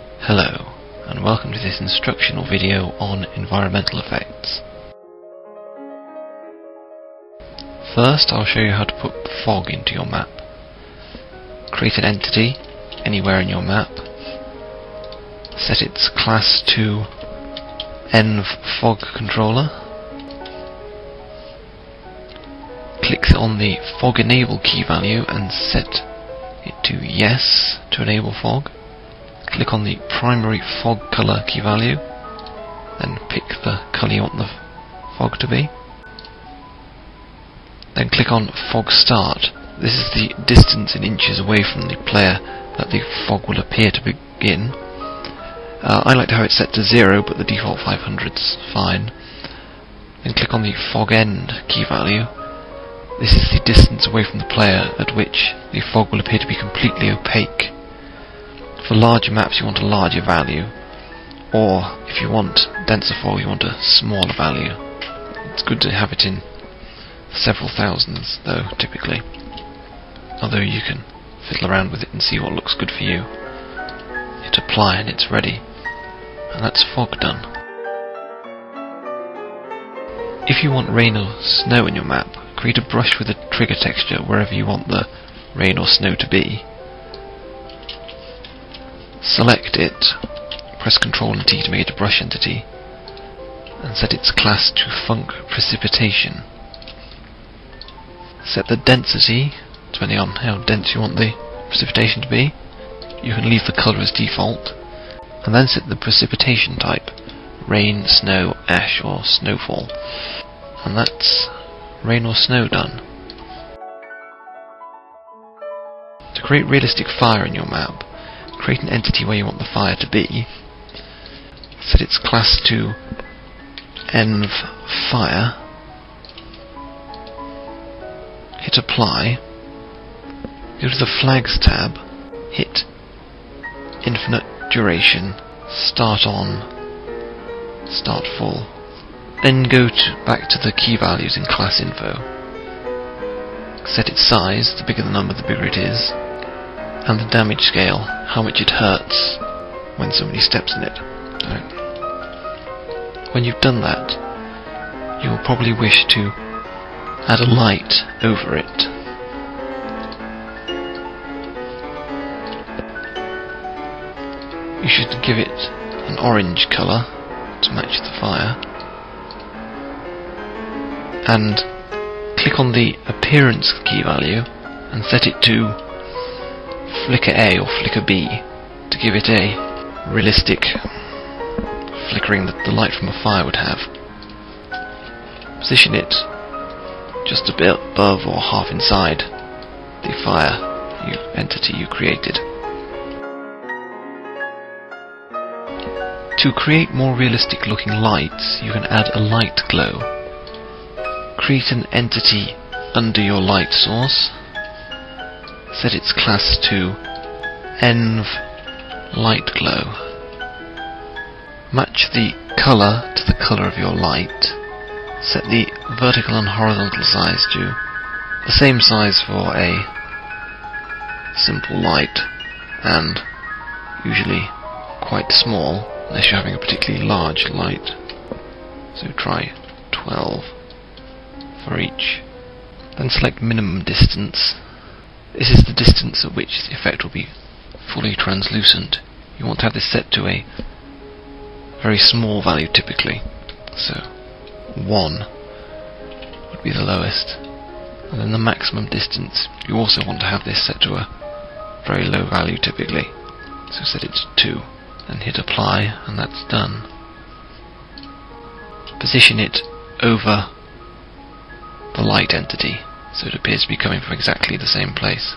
Hello, and welcome to this instructional video on environmental effects. First, I'll show you how to put fog into your map. Create an entity anywhere in your map. Set its class to env-fog-controller. Click on the fog enable key value and set it to yes to enable fog. Click on the primary fog color key value, then pick the color you want the fog to be. Then click on fog start. This is the distance in inches away from the player that the fog will appear to begin. I like to have it set to 0, but the default 500's fine. Then click on the fog end key value. This is the distance away from the player at which the fog will appear to be completely opaque. For larger maps you want a larger value, or if you want denser fog you want a smaller value. It's good to have it in several thousands though, typically, although you can fiddle around with it and see what looks good for you. Hit apply and it's ready, and that's fog done. If you want rain or snow in your map, create a brush with a trigger texture wherever you want the rain or snow to be. Select it, press Ctrl and T to make it a brush entity, and set its class to Funk Precipitation. Set the density, depending on how dense you want the precipitation to be. You can leave the colour as default, and then set the precipitation type, rain, snow, ash or snowfall. And that's rain or snow done. To create realistic fire in your map, create an entity where you want the fire to be, set its class to env-fire, hit apply, go to the flags tab, hit infinite duration, start on, start full, then go back to the key values in class info, set its size, the bigger the number the bigger it is, and the damage scale, how much it hurts when somebody steps in it. When you've done that, you'll probably wish to add a light over it. You should give it an orange colour to match the fire, and click on the appearance key value and set it to flicker A or flicker B to give it a realistic flickering that the light from a fire would have. Position it just a bit above or half inside the fire entity you created. To create more realistic looking lights, you can add a light glow. Create an entity under your light source. Set its class to env-lightglow. Match the colour to the colour of your light. Set the vertical and horizontal size to the same size for a simple light, and usually quite small unless you're having a particularly large light. So try 12 for each. Then select minimum distance. This is the distance at which the effect will be fully translucent. You want to have this set to a very small value typically, so 1 would be the lowest, and then the maximum distance you also want to have this set to a very low value typically, so set it to 2 and hit apply, and that's done. Position it over the light entity so it appears to be coming from exactly the same place.